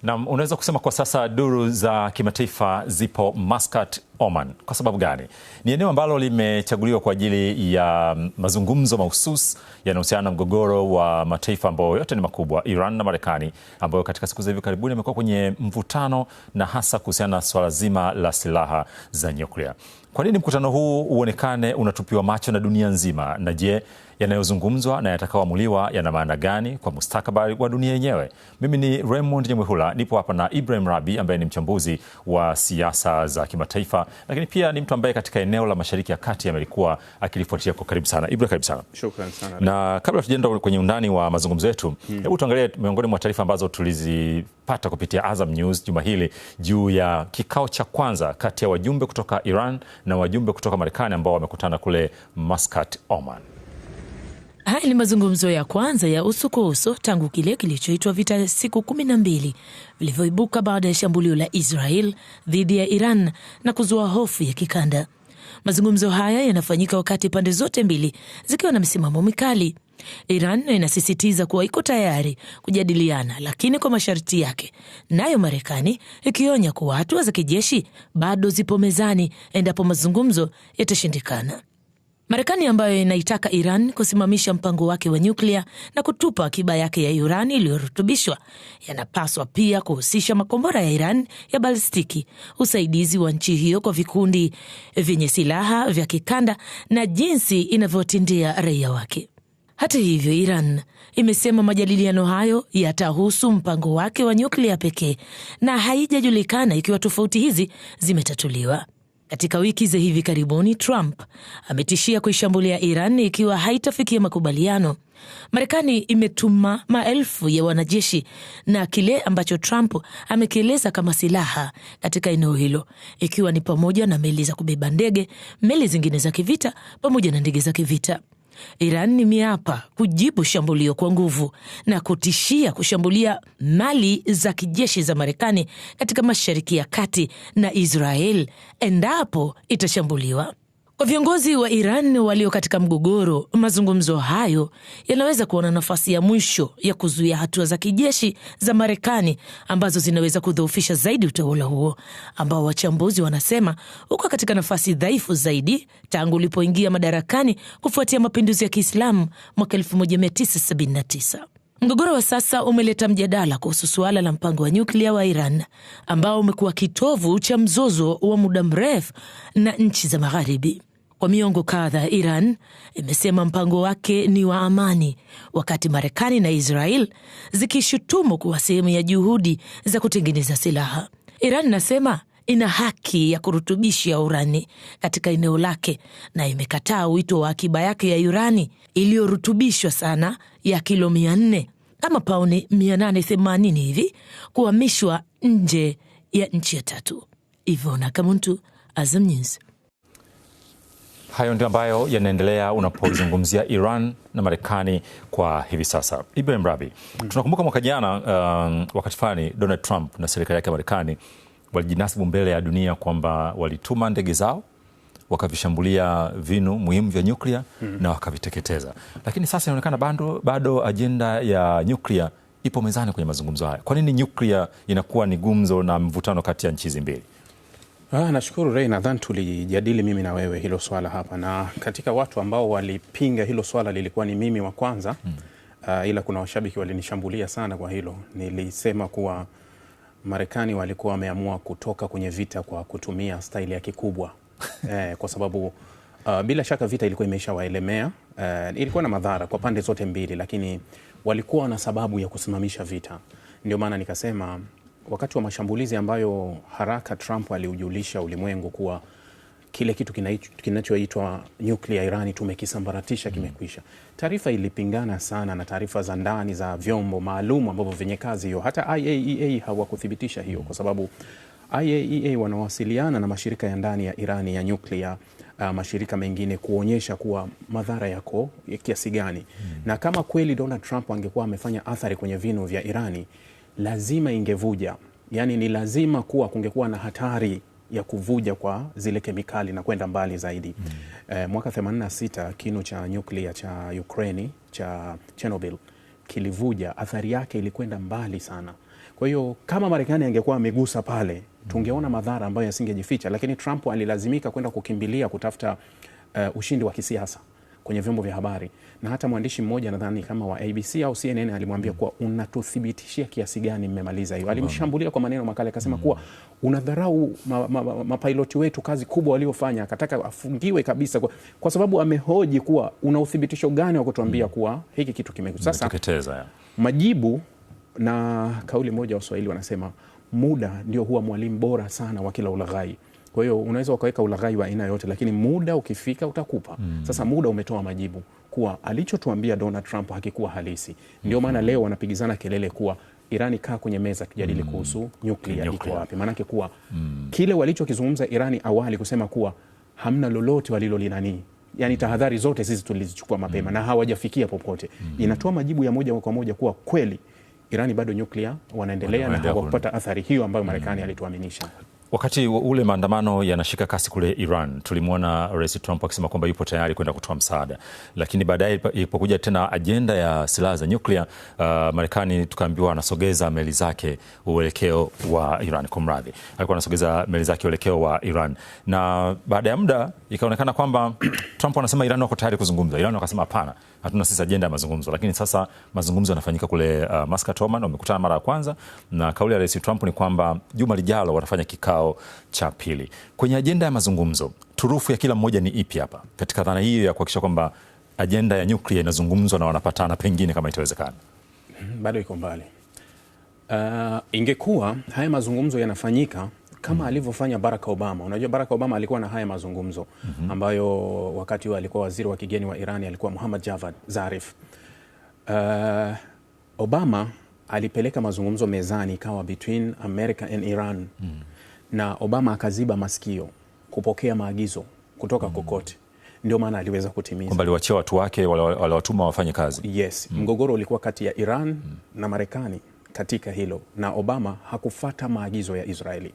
Na unaweza kusema kwa sasa duru za kimataifa zipo Muscat, Oman. Kwa sababu gani? Ni eneo ambalo limechaguliwa kwa ajili ya mazungumzo mahususi yanayohusiana na mgogoro wa mataifa ambayo yote ni makubwa, Iran na Marekani, ambayo katika siku za hivi karibuni yamekuwa kwenye mvutano na hasa kuhusiana na swala zima la silaha za nyuklia. Kwa nini mkutano huu uonekane unatupiwa macho na dunia nzima? Na je, yanayozungumzwa na yatakaoamuliwa yana maana gani kwa mustakabali wa dunia yenyewe? Mimi ni Raymond Nyamwihula, nipo hapa na Ibrahim Rahbi ambaye ni mchambuzi wa siasa za kimataifa, lakini pia ni mtu ambaye katika eneo la Mashariki ya Kati amelikuwa akilifuatia kwa karibu sana. Ibrahim, karibu sana. Shukrani sana. Na kabla tujaenda kwenye undani wa mazungumzo yetu, hebu tuangalie miongoni mwa taarifa ambazo tulizipata kupitia Azam News juma hili juu ya kikao cha kwanza kati ya wajumbe kutoka Iran na wajumbe kutoka Marekani ambao wamekutana kule Muscat, Oman. Haya ni mazungumzo ya kwanza ya uso kwa uso tangu kile kilichoitwa vita siku 12 vilivyoibuka baada ya shambulio la Israel dhidi ya Iran na kuzua hofu ya kikanda. Mazungumzo haya yanafanyika wakati pande zote mbili zikiwa na misimamo mikali. Iran inasisitiza kuwa iko tayari kujadiliana, lakini kwa masharti yake. Nayo Marekani ikionya kuwa hatua za kijeshi bado zipo mezani endapo mazungumzo yatashindikana. Marekani ambayo inaitaka Iran kusimamisha mpango wake wa nyuklia na kutupa akiba yake ya urani iliyorutubishwa, yanapaswa pia kuhusisha makombora ya Iran ya balistiki, usaidizi wa nchi hiyo kwa vikundi vyenye silaha vya kikanda na jinsi inavyotindia raia wake. Hata hivyo, Iran imesema majadiliano hayo yatahusu mpango wake wa nyuklia pekee na haijajulikana ikiwa tofauti hizi zimetatuliwa. Katika wiki za hivi karibuni, Trump ametishia kuishambulia Iran ikiwa haitafikia makubaliano. Marekani imetuma maelfu ya wanajeshi na kile ambacho Trump amekieleza kama silaha katika eneo hilo, ikiwa ni pamoja na meli za kubeba ndege, meli zingine za kivita pamoja na ndege za kivita. Iran imeapa kujibu shambulio kwa nguvu na kutishia kushambulia mali za kijeshi za Marekani katika Mashariki ya Kati na Israel endapo itashambuliwa. Kwa viongozi wa Iran walio katika mgogoro, mazungumzo hayo yanaweza kuwa na nafasi ya mwisho ya kuzuia hatua za kijeshi za Marekani ambazo zinaweza kudhoofisha zaidi utawala huo, ambao wachambuzi wanasema uko katika nafasi dhaifu zaidi tangu ulipoingia madarakani kufuatia mapinduzi ya Kiislamu mwaka 1979. Mgogoro wa sasa umeleta mjadala kuhusu suala la mpango wa nyuklia wa Iran ambao umekuwa kitovu cha mzozo wa muda mrefu na nchi za Magharibi. Kwa miongo kadhaa, Iran imesema mpango wake ni wa amani, wakati Marekani na Israel zikishutumu kuwa sehemu ya juhudi za kutengeneza silaha. Iran inasema ina haki ya kurutubisha urani katika eneo lake na imekataa wito wa akiba yake ya urani iliyorutubishwa sana ya kilo 400 kama pauni 880 hivi kuhamishwa nje ya nchi ya tatu. Ivona Kamuntu, Azam News. Hayo ndio ambayo yanaendelea unapozungumzia Iran na Marekani kwa hivi sasa. Ibrahim Rahbi, tunakumbuka mwaka jana wakati fulani Donald Trump na serikali yake ya Marekani walijinasibu mbele ya dunia kwamba walituma ndege zao wakavishambulia vinu muhimu vya nyuklia na wakaviteketeza. Lakini sasa inaonekana bado ajenda ya nyuklia ipo mezani kwenye mazungumzo haya. Kwa nini nyuklia inakuwa ni gumzo na mvutano kati ya nchi hizi mbili? Nashukuru Ray, nadhani tulijadili mimi na wewe hilo swala hapa, na katika watu ambao walipinga hilo swala lilikuwa ni mimi wa kwanza. Ila kuna washabiki walinishambulia sana kwa hilo. Nilisema kuwa Marekani walikuwa wameamua kutoka kwenye vita kwa kutumia staili ya kikubwa. Kwa sababu bila shaka vita ilikuwa imeshawaelemea. Ilikuwa na madhara kwa pande zote mbili, lakini walikuwa na sababu ya kusimamisha vita. Ndio maana nikasema wakati wa mashambulizi ambayo haraka Trump aliujulisha ulimwengu kuwa kile kitu kinachoitwa nyuklia Irani tumekisambaratisha, kimekwisha. Taarifa ilipingana sana na taarifa za ndani za vyombo maalum ambavyo vyenye kazi hiyo. Hata IAEA hawakuthibitisha hiyo, kwa sababu IAEA wanawasiliana na mashirika ya ndani ya Irani ya nyuklia, mashirika mengine kuonyesha kuwa madhara yako kiasi gani. Na kama kweli Donald Trump angekuwa amefanya athari kwenye vinu vya Irani, lazima ingevuja. Yani ni lazima kuwa kungekuwa na hatari ya kuvuja kwa zile kemikali na kwenda mbali zaidi. Mwaka 86 kinu cha nyuklia cha Ukraine cha Chernobyl kilivuja, athari yake ilikwenda mbali sana. Kwa hiyo kama Marekani angekuwa amegusa pale, tungeona madhara ambayo yasingejificha, lakini Trump alilazimika kwenda kukimbilia kutafuta ushindi wa kisiasa kwenye vyombo vya habari, na hata mwandishi mmoja nadhani kama wa ABC au CNN alimwambia kuwa unatuthibitishia kiasi gani mmemaliza hiyo. Alimshambulia kwa maneno makali, akasema kuwa unadharau mapiloti wetu, kazi kubwa waliofanya, akataka afungiwe kabisa kwa sababu amehoji kuwa una uthibitisho gani wa kutuambia kuwa hiki kitu sasa majibu. Na kauli moja wa Swahili wanasema muda ndio huwa mwalimu bora sana wa kila ulaghai. Kwa hiyo unaweza ukaweka ulaghai wa aina yote, lakini muda ukifika utakupa. Sasa muda umetoa majibu kuwa alichotuambia Donald Trump hakikuwa halisi. Ndio maana leo wanapigizana kelele kuwa Irani kaa kwenye meza tujadili kuhusu nyuklia iko wapi. Maanake kuwa kile walichokizungumza Irani awali kusema kuwa hamna lolote walilolinani, yani tahadhari zote sisi tulizichukua mapema na hawajafikia popote. Inatoa majibu ya moja kwa moja kuwa kweli Irani bado nyuklia wanaendelea na hawakupata athari hiyo ambayo Marekani alituaminisha. Wakati ule maandamano yanashika kasi kule Iran, tulimwona Rais Trump akisema kwamba yupo tayari kwenda kutoa msaada, lakini baadaye ilipokuja tena ajenda ya silaha za nyuklia, Marekani tukaambiwa anasogeza meli zake uelekeo wa Iran. Kumradhi, alikuwa anasogeza meli zake uelekeo wa Iran, na baada ya muda ikaonekana kwamba Trump anasema Iran wako tayari kuzungumza. Iran wakasema hapana, hatuna sisi ajenda ya mazungumzo. Lakini sasa mazungumzo yanafanyika kule Muscat, Oman. Wamekutana mara ya kwanza, na kauli ya Rais Trump ni kwamba juma lijalo watafanya kikao cha pili. Kwenye ajenda ya mazungumzo, turufu ya kila mmoja ni ipi hapa katika dhana hii ya kuhakikisha kwamba ajenda ya nyuklia inazungumzwa na wanapatana pengine kama itawezekana? Bado iko mbali. Ingekuwa haya mazungumzo yanafanyika kama alivyofanya Barack Obama. Unajua Barack Obama alikuwa na haya mazungumzo ambayo wakati huo alikuwa waziri wa kigeni wa Irani, alikuwa Muhammad Javad Zarif. Obama alipeleka mazungumzo mezani ikawa between America and Iran. Na Obama akaziba masikio kupokea maagizo kutoka kokote. Ndio maana aliweza kutimiza. Kwamba aliwaachia watu wake waliwatuma wafanye kazi. Yes. Mgogoro ulikuwa kati ya Iran na Marekani katika hilo, na Obama hakufata maagizo ya Israeli.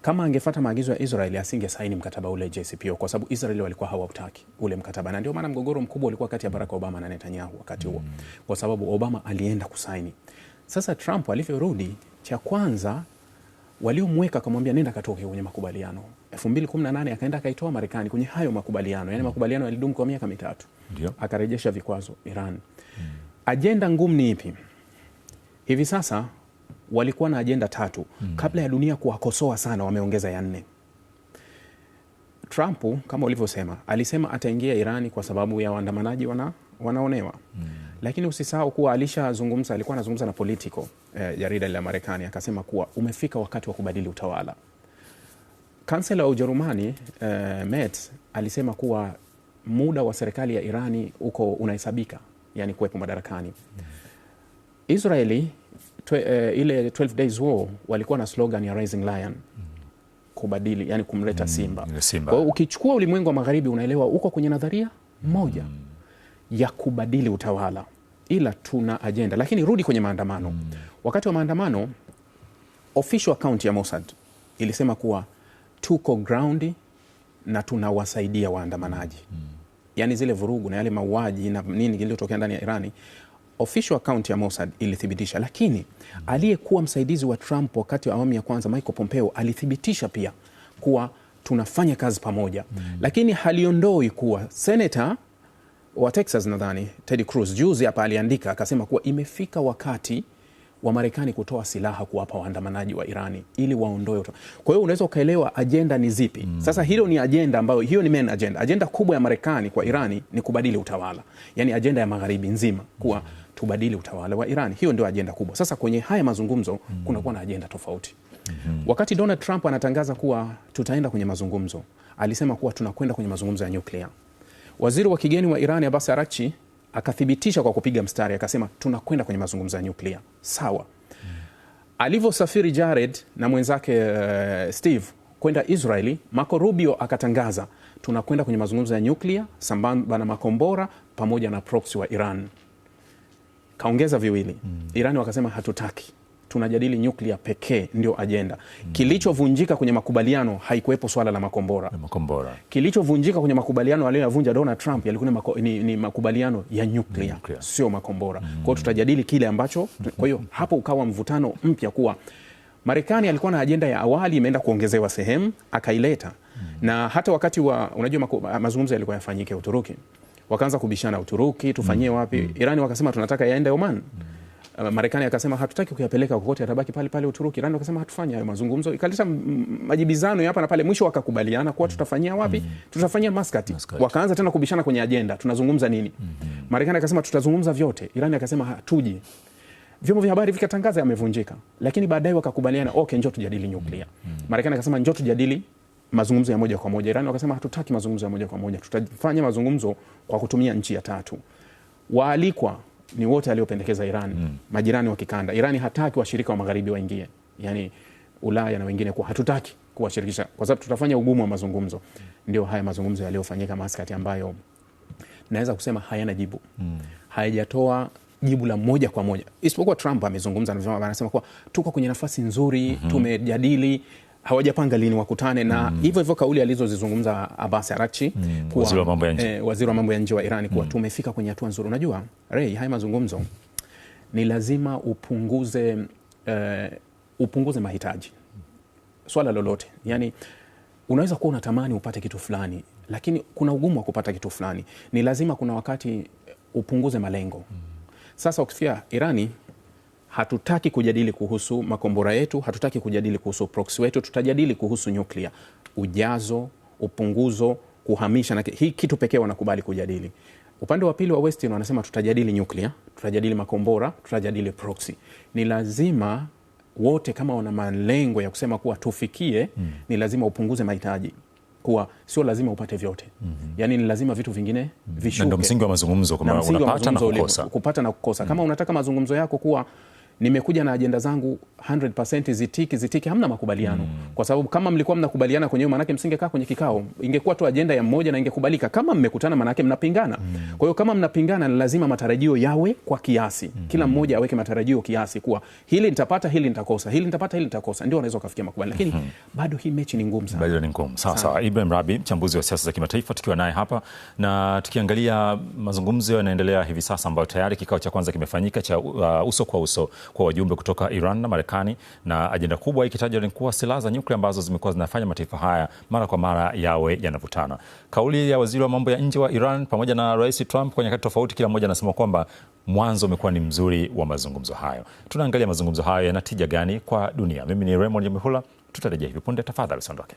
Kama angefata maagizo ya Israeli asingesaini mkataba ule JCPOA, kwa sababu Israeli walikuwa hawautaki ule mkataba. Na ndio maana mgogoro mkubwa ulikuwa kati ya Barack Obama na Netanyahu wakati huo. Kwa sababu Obama alienda kusaini. Sasa Trump alivyorudi, cha kwanza waliomweka akamwambia nenda katoke kwenye makubaliano. 2018 akaenda akaitoa Marekani kwenye hayo makubaliano. Yaani makubaliano yalidumu kwa miaka 3. Ndio. Akarejesha vikwazo Iran. Ajenda ngumu ni ipi? Hivi sasa walikuwa na ajenda 3. Kabla ya dunia kuwakosoa sana wameongeza ya 4. Trump kama ulivyosema alisema ataingia Irani kwa sababu ya waandamanaji wanaonewa. Lakini usisahau kuwa alikuwa anazungumza na Politico, jarida la Marekani, akasema kuwa umefika wakati wa kubadili utawala. Kansela wa Ujerumani Merz alisema kuwa muda wa serikali ya Irani unahesabika, yani kuwepo madarakani. Israeli ile 12 days war walikuwa na slogan ya Rising Lion, kubadili, yani kumleta simba. Kwa hiyo ukichukua ulimwengu wa magharibi unaelewa uko kwenye nadharia moja ya kubadili utawala, ila tuna ajenda. Lakini rudi kwenye maandamano. Wakati wa maandamano official account ya Mossad ilisema kuwa tuko ground na tunawasaidia waandamanaji. Yani zile vurugu na yale mauaji na nini kilitokea ndani ya Irani, official account ya Mossad ilithibitisha. Lakini aliyekuwa msaidizi wa Trump wakati wa awamu ya kwanza, Michael Pompeo, alithibitisha pia kuwa tunafanya kazi pamoja. Lakini haliondoi kuwa senator wa Texas nadhani Ted Cruz juzi hapa aliandika akasema kuwa imefika wakati wa Marekani kutoa silaha kuwapa waandamanaji wa Irani ili waondoe. Kwa hiyo unaweza ukaelewa ajenda ni zipi. Sasa hilo ni ajenda ambayo hiyo ni main agenda. Ajenda kubwa ya Marekani kwa Irani ni kubadili utawala. Yani ajenda ya magharibi nzima kuwa tubadili utawala wa Irani. Hiyo ndio ajenda kubwa. Sasa kwenye haya mazungumzo kuna kuwa na ajenda tofauti. Wakati Donald Trump anatangaza kuwa tutaenda kwenye mazungumzo, alisema kuwa tunakwenda kwenye mazungumzo ya nyuklia. Waziri wa kigeni wa Irani Abbas Araghchi akathibitisha kwa kupiga mstari, akasema tunakwenda kwenye mazungumzo ya nyuklia. Sawa. Alivyosafiri Jared na mwenzake Steve kwenda Israeli, Marco Rubio akatangaza tunakwenda kwenye mazungumzo ya nyuklia sambamba na makombora pamoja na proxy wa Iran. Kaongeza viwili. Irani wakasema hatutaki. tunajadili nyuklia pekee ndio ajenda. Kilichovunjika kwenye makubaliano haikuwepo swala la makombora. Kilichovunjika kwenye makubaliano aliyovunja Donald Trump yalikuwa ni makubaliano ya nyuklia, sio makombora. Kwa hiyo tutajadili kile ambacho, kwa hiyo hapo ukawa mvutano mpya kuwa Marekani alikuwa na ajenda ya awali imeenda kuongezewa sehemu akaileta. Na hata wakati wa unajua mazungumzo yalikuwa yafanyike Uturuki. Wakaanza kubishana Uturuki tufanyie wapi? Irani wakasema tunataka yaende Oman. Marekani akasema hatutaki kuyapeleka kokote, atabaki pale pale Uturuki. Irani wakasema hatufanya hayo mazungumzo. Ikaleta majibizano hapa na pale, mwisho wakakubaliana kuwa tutafanyia wapi? Tutafanyia Muscat. Wakaanza tena kubishana kwenye ajenda, tunazungumza nini? Marekani akasema tutazungumza vyote. Irani akasema hatuji. Vyombo vya habari vikatangaza yamevunjika. Lakini baadaye wakakubaliana, okay, njoo tujadili nyuklia. Marekani akasema njoo tujadili mazungumzo ya moja kwa moja. Irani wakasema hatutaki mazungumzo ya moja kwa moja. Tutafanya mazungumzo kwa kutumia nchi ya tatu. Waalikwa ni wote aliopendekeza Iran, majirani wa kikanda. Irani hataki washirika wa magharibi waingie, yani Ulaya na wengine, kwa hatutaki kuwashirikisha kwa sababu tutafanya ugumu wa mazungumzo. Ndio haya mazungumzo yaliyofanyika Muscat ambayo naweza kusema hayana jibu. Hayajatoa jibu la moja kwa moja. Isipokuwa Trump amezungumza na anasema kwa tuko kwenye nafasi nzuri, tumejadili, hawajapanga lini wakutane na hivyo hivyo kauli alizozizungumza Abbas Araghchi kwa waziri wa mambo ya nje wa Iran kuwa tumefika kwenye hatua nzuri. Unajua Ray, haya mazungumzo ni lazima upunguze mahitaji. Swala lolote, yani unaweza kuwa unatamani upate kitu fulani, lakini kuna ugumu wa kupata kitu fulani. Ni lazima kuna wakati upunguze malengo. Sasa ukifia Irani, hatutaki kujadili kuhusu makombora yetu, hatutaki kujadili kuhusu proxy wetu, tutajadili kuhusu nyuklia, ujazo, upunguzo, kuhamisha, na hii kitu pekee wanakubali kujadili. Upande wa pili wa West wanasema tutajadili nyuklia, tutajadili makombora, tutajadili proxy. Ni lazima wote kama wana malengo ya kusema kuwa tufikie, ni lazima upunguze mahitaji. Kuwa sio lazima upate vyote. Yani ni lazima vitu vingine vishuke. Ndio msingi wa mazungumzo, kama unapata na kukosa. Kupata na kukosa. Kama unataka mazungumzo yako kuwa nimekuja na ajenda zangu 100% zitiki, hamna makubaliano. Kwa sababu kama mlikuwa mnakubaliana kwenye hiyo, maana yake msingekaa kwenye kikao. Ingekuwa tu ajenda ya mmoja na ingekubalika. Kama mmekutana, maana yake mnapingana. Kwa hiyo kama mnapingana, ni lazima matarajio yawe kwa kiasi. Kila mmoja aweke matarajio kiasi kuwa hili nitapata, hili nitakosa, hili nitapata, hili nitakosa. Ndio unaweza kufikia makubaliano. Lakini bado hii mechi ni ngumu sana. Bado ni ngumu. Sawa. Ibrahim Rahbi, mchambuzi wa siasa za kimataifa, tukiwa naye hapa na tukiangalia mazungumzo yanaendelea hivi sasa, ambayo tayari kikao cha kwanza kimefanyika cha uso kwa uso kwa wajumbe kutoka Iran na Marekani, na ajenda kubwa ikitajwa ni kuwa silaha za nyuklia ambazo zimekuwa zinafanya mataifa haya mara kwa mara yawe yanavutana. Kauli ya waziri wa mambo ya nje wa Iran pamoja na Rais Trump kwa nyakati tofauti, kila mmoja anasema kwamba mwanzo umekuwa ni mzuri wa mazungumzo hayo. Tunaangalia mazungumzo hayo yana tija gani kwa dunia. Mimi ni Raymond Nyamwihula, tutarejea hivi punde, tafadhali usiondoke.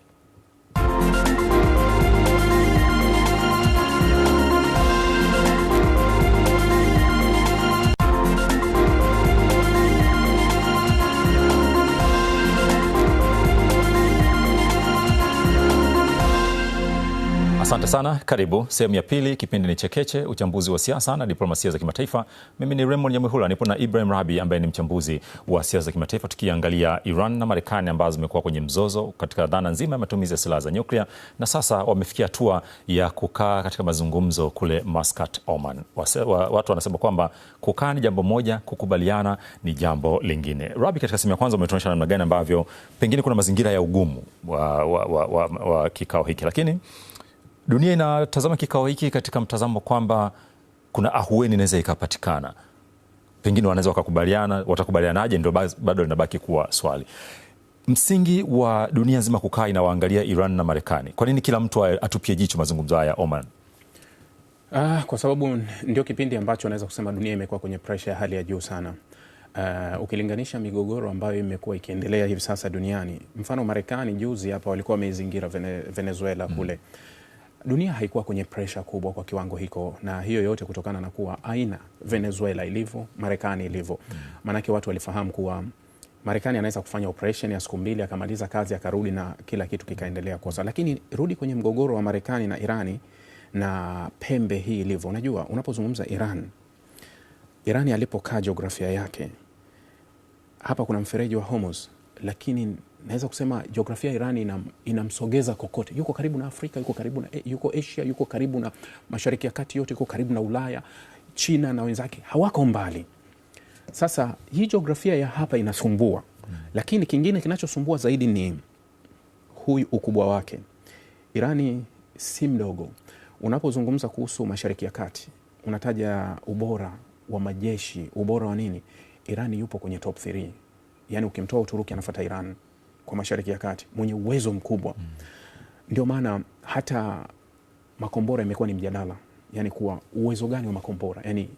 Asante sana, karibu sehemu ya pili. Kipindi ni Chekeche, uchambuzi wa siasa na diplomasia za kimataifa. Mimi ni Raymond Nyamwihula, nipo na Ibrahim Rahbi ambaye ni mchambuzi wa siasa za kimataifa, tukiangalia Iran na Marekani ambazo zimekuwa kwenye mzozo katika dhana nzima ya matumizi ya silaha za nyuklia, na sasa wamefikia hatua ya kukaa katika mazungumzo kule Muscat, Oman. Watu wanasema kwamba kukaa ni jambo moja, kukubaliana ni jambo lingine. Rahbi, katika sehemu ya kwanza umetuonyesha namna gani ambavyo pengine kuna mazingira ya ugumu wa kikao hiki, lakini dunia inatazama kikao hiki katika mtazamo kwamba kuna ahueni inaweza ikapatikana. Pengine wanaweza wakakubaliana, watakubalianaje ndio bado linabaki kuwa swali. Msingi wa dunia nzima kukaa inawaangalia Iran na Marekani. Kwa nini kila mtu atupie jicho mazungumzo haya Oman? Kwa sababu ndio kipindi ambacho naweza kusema dunia imekuwa kwenye pressure ya hali ya juu sana. Ukilinganisha migogoro ambayo imekuwa ikiendelea hivi sasa duniani. Mfano Marekani juzi hapa walikuwa wamezingira Venezuela kule. Dunia haikuwa kwenye pressure kubwa kwa kiwango hiko, na hiyo yote kutokana na kuwa aina Venezuela ilivyo, Marekani ilivyo. Manake watu walifahamu kuwa Marekani anaweza kufanya operation ya siku 2 akamaliza kazi akarudi na kila kitu kikaendelea kwa sawa. Lakini rudi kwenye mgogoro wa Marekani na Irani na pembe hii ilivyo. Unajua unapozungumza Irani alipokaa jiografia yake, hapa kuna mfereji wa Hormuz, lakini naweza kusema jiografia ya Irani inamsogeza kokote. Yuko karibu na Afrika, yuko Asia, yuko karibu na Mashariki ya Kati yote, yuko karibu na Ulaya, China na wenzake hawako mbali. Sasa hii jiografia ya hapa inasumbua, lakini kingine kinachosumbua zaidi ni huyu ukubwa wake. Irani si mdogo. Unapozungumza kuhusu Mashariki ya Kati, unataja ubora wa majeshi, ubora wa nini, Irani yupo kwenye top 3. Yani ukimtoa Uturuki anafuata Iran kwa Mashariki ya Kati, mwenye uwezo mkubwa. Ndio maana hata makombora imekuwa ni mjadala, yani kuwa uwezo gani wa makombora, yani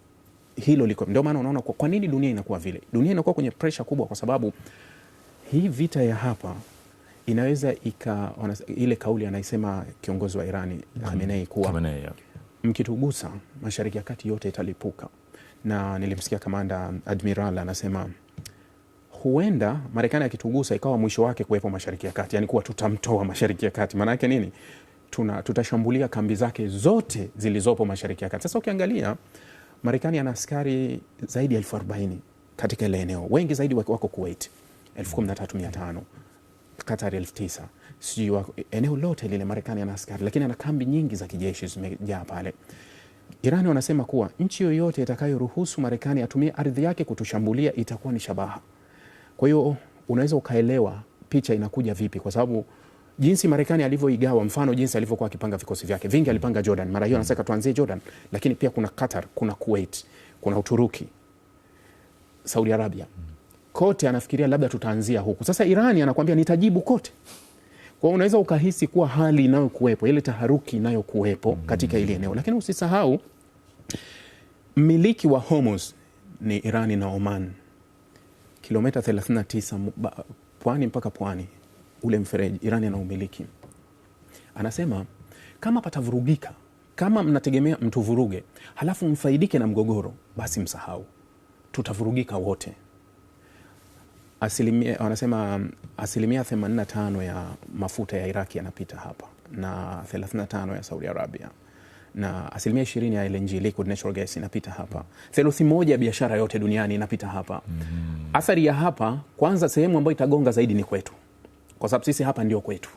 hilo liko. Ndio maana unaona kwa nini dunia inakuwa vile. Dunia inakuwa kwenye pressure kubwa kwa sababu hii vita ya hapa inaweza ile kauli anaisema kiongozi wa Irani Khamenei kuwa mkitugusa Mashariki ya Kati yote italipuka. Na nilimsikia kamanda Admiral anasema huenda Marekani akitugusa ikawa mwisho wake kuwepo Mashariki ya Kati, yani kuwa tutamtoa Mashariki ya Kati. Maana yake nini? Tutashambulia kambi zake zote zilizopo Mashariki ya Kati. Sasa ukiangalia Marekani ana askari zaidi ya 40,000 katika ile eneo. Wengi zaidi wako Kuwait 13,500, Qatar 9,000. Sio eneo lote lile Marekani ana askari, lakini ana kambi nyingi za kijeshi zimejaa pale. Irani wanasema kuwa nchi yoyote itakayoruhusu Marekani atumie ardhi yake kutushambulia itakuwa ni shabaha. Kwa hiyo unaweza ukaelewa picha inakuja vipi, kwa sababu jinsi Marekani alivyoigawa, mfano jinsi alivyokuwa akipanga vikosi vyake vingi, alipanga Jordan. Mara hiyo anasema tuanzie Jordan, lakini pia kuna Qatar, kuna Kuwait, kuna Uturuki, Saudi Arabia. Kote anafikiria labda tutaanzia huku. Sasa Irani anakuambia nitajibu kote. Kwa hiyo unaweza ukahisi kuwa hali inayokuwepo, ile taharuki inayokuwepo katika ile eneo. Lakini usisahau mmiliki wa Hormuz ni Irani na Oman. Kilomita 39 pwani mpaka pwani, ule mfereji Irani anaumiliki. Anasema kama patavurugika, kama mnategemea mtuvuruge halafu mfaidike na mgogoro, basi msahau, tutavurugika wote. Wanasema asilimia 85 ya mafuta ya Iraki yanapita hapa na 35 ya Saudi Arabia, na asilimia 20 ya LNG, liquid natural gas, inapita hapa. Theluthi moja ya biashara yote duniani inapita hapa. Athari ya hapa, kwanza sehemu ambayo itagonga zaidi ni kwetu, kwa sababu sisi hapa ndio kwetu.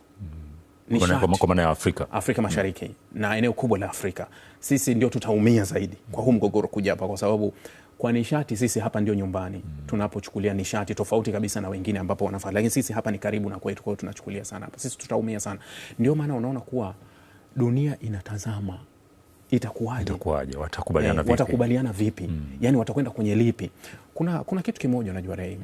Kwa maana ya Afrika Mashariki na eneo kubwa la Afrika, sisi ndio tutaumia zaidi kwa huu mgogoro kuja hapa, kwa sababu kwa nishati sisi hapa ndio nyumbani. Tunapochukulia nishati tofauti kabisa na wengine ambapo wanafanya, lakini sisi hapa ni karibu na kwetu, kwa hiyo tunachukulia sana hapa. Sisi tutaumia sana. Ndio maana unaona kuwa dunia inatazama itakuwaje, watakubaliana vipi, yani watakwenda kwenye lipi. Kuna kitu kimoja unajua Ray,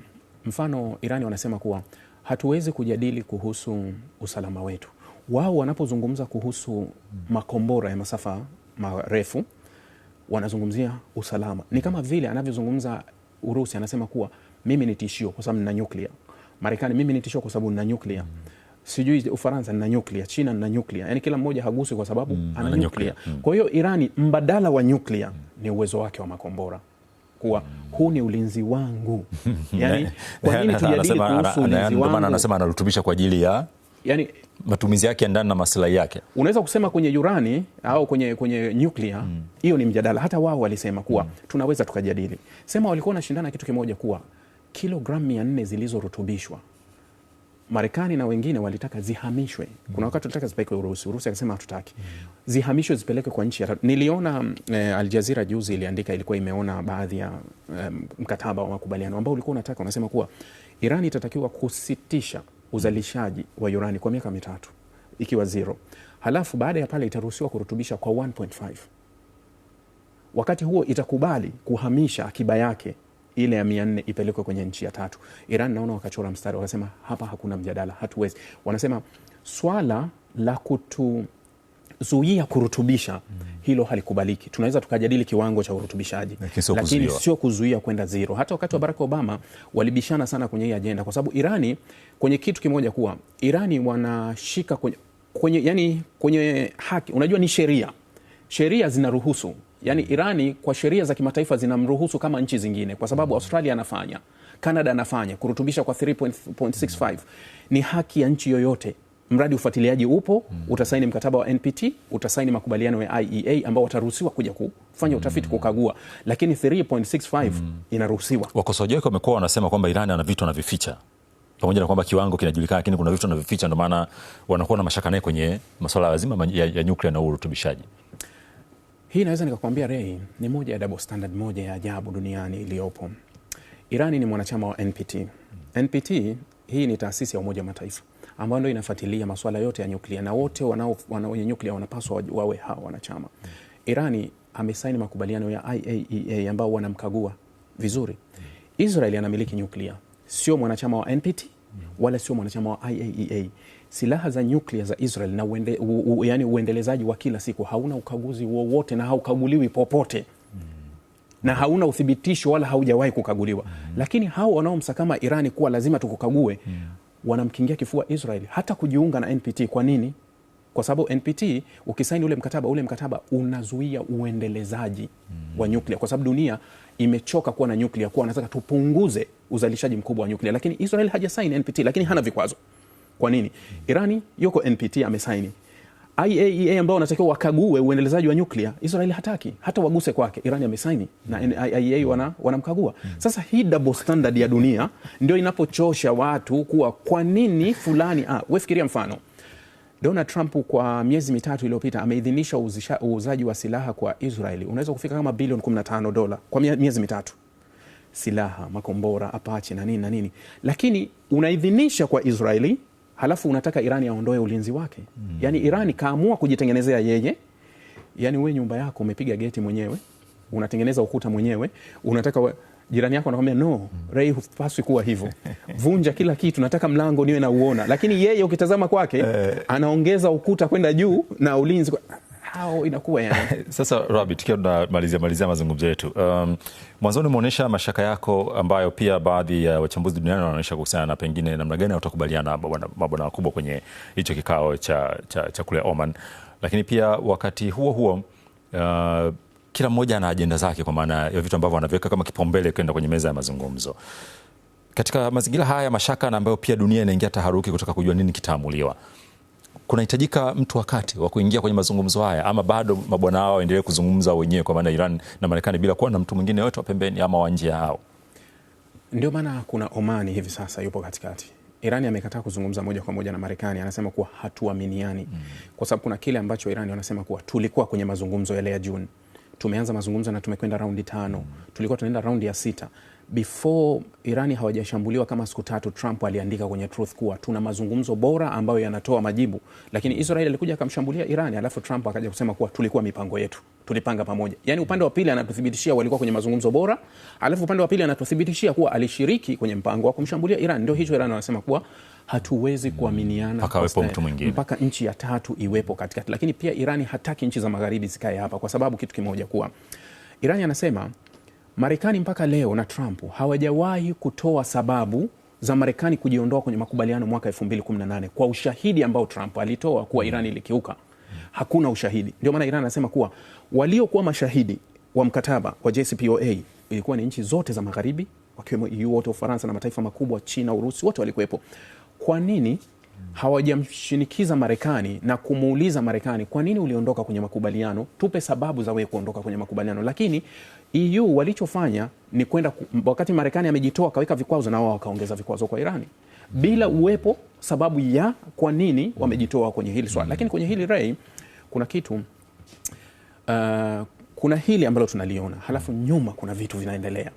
mfano Irani wanasema kuwa hatuwezi kujadili kuhusu usalama wetu. Wao wanapozungumza kuhusu makombora ya masafa marefu wanazungumzia usalama. Ni kama vile anavyozungumza Urusi, anasema kuwa mimi ni tishio kwa sababu nina nyuklia. Marekani, mimi ni tishio kwa sababu nina nyuklia. Sijui Ufaransa nina nyuklia, China nina nyuklia. Yani kila mmoja haguswi kwa sababu ana nyuklia. Kwa hiyo Irani, mbadala wa nyuklia ni uwezo wake wa makombora. Kuwa huu ni ulinzi wangu. Yani kwa nini tujadili kuhusu ulinzi wangu? Maana anasema anarutubisha kwa ajili ya yani matumizi yake ndani na maslahi yake. Unaweza kusema kwenye urani au kwenye nyuklia, hiyo ni mjadala. Hata wao walisema kuwa tunaweza tukajadili. Sema walikuwa wanashindana kitu kimoja, kuwa kilogramu 400 zilizorutubishwa. Marekani na wengine walitaka zihamishwe. Kuna wakati walitaka zipelekwe Urusi. Urusi akasema hatutaki. Zihamishwe zipelekwe kwa nchi ya. Niliona Al Jazeera juzi iliandika, ilikuwa imeona baadhi ya mkataba wa makubaliano ambao ulikuwa unataka, unasema kuwa Irani itatakiwa kusitisha uzalishaji wa urani kwa miaka 3 ikiwa 0. Halafu baada ya pale itaruhusiwa kurutubisha kwa 1.5. Wakati huo itakubali kuhamisha akiba yake ile ya 400 ipelekwe kwenye nchi ya 3. Iran naona wakachora mstari, wakasema hapa hakuna mjadala, hatuwezi. Wanasema swala la kutuzuia kurutubisha hilo halikubaliki. Tunaweza tukajadili kiwango cha urutubishaji, lakini sio kuzuia kwenda 0. Hata wakati wa Barack Obama walibishana sana kwenye hii ajenda, kwa sababu Irani kwenye kitu kimoja, kuwa Irani wanashika kwenye haki. Unajua ni sheria zinaruhusu. Yani Irani kwa sheria za kimataifa zinamruhusu kama nchi zingine, kwa sababu Australia anafanya, Canada anafanya kurutubisha kwa 3.65. Ni haki ya nchi yoyote, mradi ufuatiliaji upo. Utasaini mkataba wa NPT, utasaini makubaliano ya IEA ambao wataruhusiwa kuja kufanya utafiti, kukagua, lakini 3.65 inaruhusiwa. Wakosoaji wake wamekuwa wanasema kwamba Irani ana vitu anavificha, pamoja na kwamba kiwango kinajulikana, lakini kuna vitu anavificha, ndio maana wanakuwa na mashaka naye kwenye masuala lazima ya nyuklia na urutubishaji. Hii naweza nikakwambia Ray, ni moja ya double standard, moja ya ajabu duniani iliyopo. Irani ni mwanachama wa NPT. NPT hii ni taasisi ya Umoja wa Mataifa ambayo ndio inafuatilia masuala yote ya nyuklia, na wote wenye nyuklia wanapaswa wawe hawa wanachama. Irani amesaini makubaliano ya IAEA ambao wanamkagua vizuri. Israeli anamiliki nyuklia, sio mwanachama wa NPT wala sio mwanachama wa IAEA. Silaha za nyuklia za Israel na yani uendelezaji wa kila siku hauna ukaguzi wowote na haukaguliwi popote. Na hauna uthibitisho wala haujawahi kukaguliwa. Lakini hao wanaomsakama Irani kuwa lazima tukukague, wanamkingia kifua Israel hata kujiunga na NPT. Kwa nini? Kwa sababu NPT ukisaini ule mkataba unazuia uendelezaji wa nyuklia, kwa sababu dunia imechoka kuwa na nyuklia, kuwa wanataka tupunguze uzalishaji mkubwa wa nyuklia. Lakini Israel hajasaini NPT, lakini hana vikwazo. Kwa nini? Irani yuko NPT amesaini. IAEA ambao wanatakiwa wakague uendelezaji wa nyuklia, Israel hataki hata waguse kwake. Irani amesaini na IAEA wanamkagua. Sasa hii double standard ya dunia ndio inapochosha watu kuwa kwa nini fulani. Wewe fikiria mfano, Donald Trump kwa miezi mitatu iliyopita ameidhinisha uuzaji wa silaha kwa Israeli unaweza kufika kama bilioni $15 kwa miezi mitatu. Silaha, makombora, Apache na nini. Lakini unaidhinisha kwa Israeli, halafu unataka Irani aondoe ulinzi wake. Yani Irani kaamua kujitengenezea yeye. Yani wewe nyumba yako umepiga geti mwenyewe, unatengeneza ukuta mwenyewe, unataka jirani yako anakuambia no, Ray, hupaswi kuwa hivyo. Vunja kila kitu, nataka mlango niwe na uona. Lakini yeye ukitazama kwake anaongeza ukuta kwenda juu na ulinzi hao inakuwa yani. Sasa Rabi, tukiwa tunamalizia mazungumzo yetu, mwanzoni umeonyesha mashaka yako ambayo pia baadhi ya wachambuzi duniani wanaonyesha kuhusiana na pengine namna gani utakubaliana mabwana wakubwa kwenye hicho kikao cha kule Oman. Lakini pia wakati huo kila mmoja ana ajenda zake, kwa maana ya vitu ambavyo anaviweka kama kipaumbele kwenda kwenye meza ya mazungumzo. Katika mazingira haya mashaka na ambayo pia dunia inaingia taharuki kutoka kujua nini kitaamuliwa, kunahitajika mtu wakati wa kuingia kwenye mazungumzo haya, ama bado mabwana hao waendelee kuzungumza wenyewe, kwa maana Iran na Marekani, bila kuwa na mtu mwingine yote wa pembeni ama wa nje hao? Ndio maana kuna Omani hivi sasa yupo katikati. Irani amekataa kuzungumza moja kwa moja na Marekani, anasema kuwa hatuaminiani. Kwa sababu kuna kile ambacho Irani wanasema kuwa tulikuwa kwenye mazungumzo yale ya June. Tumeanza mazungumzo na tumekwenda raundi 5. Tulikuwa tunaenda raundi ya 6. Before Irani hawajashambuliwa kama siku 3, Trump aliandika kwenye Truth kuwa tuna mazungumzo bora ambayo yanatoa majibu. Lakini Israel alikuja akamshambulia Irani, alafu Trump akaja kusema kuwa tulikuwa mipango yetu, tulipanga pamoja. Yani upande wa pili anatuthibitishia walikuwa kwenye mazungumzo bora, alafu upande wa pili anatuthibitishia kuwa alishiriki kwenye mpango wa kumshambulia Irani. Ndio hicho Irani wanasema kuwa hatuwezi kuaminiana mpaka nchi ya tatu iwepo katikati. Lakini pia Irani hataki nchi za magharibi zikae hapa, kwa sababu kitu kimoja kuwa Irani anasema Marekani mpaka leo na Trump hawajawahi kutoa sababu za Marekani kujiondoa kwenye makubaliano mwaka 2018 kwa ushahidi ambao Trump alitoa kuwa Irani ilikiuka. Hakuna ushahidi. Ndio maana Irani anasema kuwa waliokuwa mashahidi wa mkataba wa JCPOA ilikuwa ni nchi zote za magharibi, wakiwemo EU wote, Ufaransa na mataifa makubwa, China, Urusi, wote walikuwepo. Kwa nini hawajamshinikiza Marekani na kumuuliza Marekani, kwa nini uliondoka kwenye makubaliano? Tupe sababu za wewe kuondoka kwenye makubaliano. Lakini EU walichofanya ni kwenda, wakati Marekani amejitoa kaweka vikwazo, na wao wakaongeza vikwazo kwa Irani bila uwepo sababu ya kwa nini wamejitoa kwenye hili swala. Lakini kwenye hili Ray, kuna kitu kuna hili ambalo tunaliona, halafu nyuma kuna vitu vinaendelea.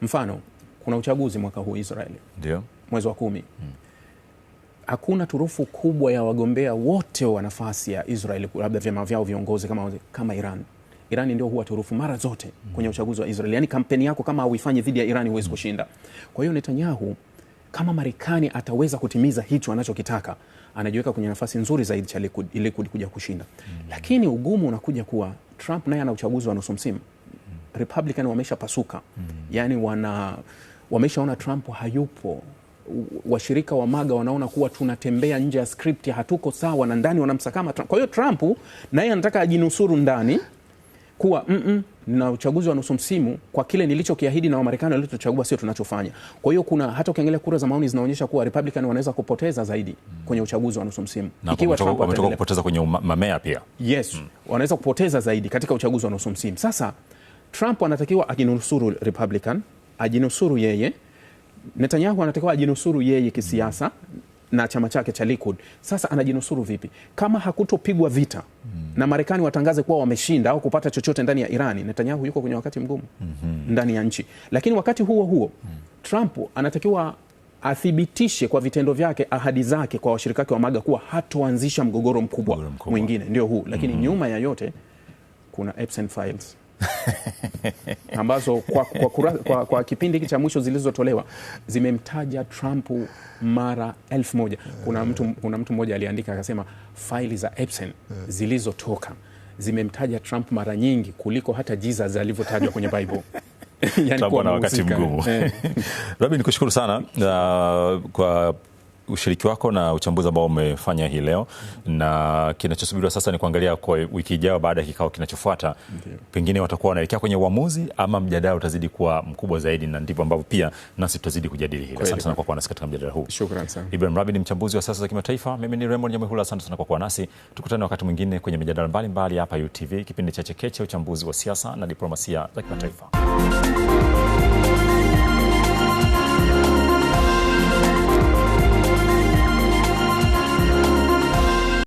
Mfano, kuna uchaguzi mwaka huu Israeli, ndio mwezi wa 10. Hakuna turufu kubwa ya wagombea wote wa nafasi ya Israeli, labda vyama vyao viongozi kama Iran. Irani ndio huwa turufu mara zote kwenye uchaguzi wa Israeli. Yani kampeni yako kama hauifanyi dhidi ya Irani huwezi kushinda. Kwa hiyo Netanyahu, kama Marekani ataweza kutimiza hicho anachokitaka, anajiweka kwenye nafasi nzuri zaidi cha Likud kuja kushinda. Lakini ugumu unakuja kuwa Trump naye ana uchaguzi wa nusu msimu. Republican wamesha pasuka. Yani wameshaona Trump hayupo. Washirika wa MAGA wanaona kuwa tunatembea nje ya script, hatuko sawa, na ndani wanamsakama Trump. Kwa hiyo Trump naye anataka ajinusuru ndani kuwa na uchaguzi wa nusu msimu, kwa kile nilichokiahidi na Wamarekani waliotuchagua sio tunachofanya. Kwa hiyo kuna hata ukiangalia kura za maoni zinaonyesha kuwa Republican wanaweza kupoteza zaidi kwenye uchaguzi wa nusu msimu. Ikiwa Trump wametoka kupoteza kwenye mamea pia. Yes, wanaweza kupoteza zaidi katika uchaguzi wa nusu msimu. Sasa Trump anatakiwa ajinusuru Republican, ajinusuru yeye. Netanyahu anatakiwa ajinusuru yeye kisiasa na chama chake cha Likud. Sasa anajinusuru vipi? Kama hakutopigwa vita na Marekani watangaze kuwa wameshinda au kupata chochote ndani ya Irani, Netanyahu yuko kwenye wakati mgumu ndani ya nchi. Lakini wakati huo Trump anatakiwa athibitishe kwa vitendo vyake, ahadi zake kwa washirika wake wa MAGA kuwa hatoanzisha mgogoro mkubwa mwingine, ndio huu. Lakini nyuma ya yote kuna Epstein Files ambazo kwa kipindi hiki cha mwisho zilizotolewa zimemtaja Trump mara 1000. Kuna mtu mmoja aliandika akasema faili za Epstein zilizotoka zimemtaja Trump mara nyingi kuliko hata Jesus alivyotajwa kwenye Bible. Trump ana wakati mgumu. Rabi, nikushukuru sana kwa ushiriki wako na uchambuzi ambao umefanya hii leo, na kinachosubiriwa sasa ni kuangalia kwa wiki ijayo baada ya kikao kinachofuata, pengine watakuwa wanaelekea kwenye uamuzi ama mjadala utazidi kuwa mkubwa zaidi, na ndipo ambapo pia nasi tutazidi kujadili hili. Asante sana kwa kuwa nasi katika mjadala huu. Shukrani sana. Ibrahim Rahbi ni mchambuzi wa siasa za kimataifa. Mimi ni Raymond Nyamwihula, asante sana kwa kuwa nasi. Tukutane wakati mwingine kwenye mijadala mbalimbali hapa UTV, kipindi cha Chekeche, uchambuzi wa siasa na diplomasia za kimataifa.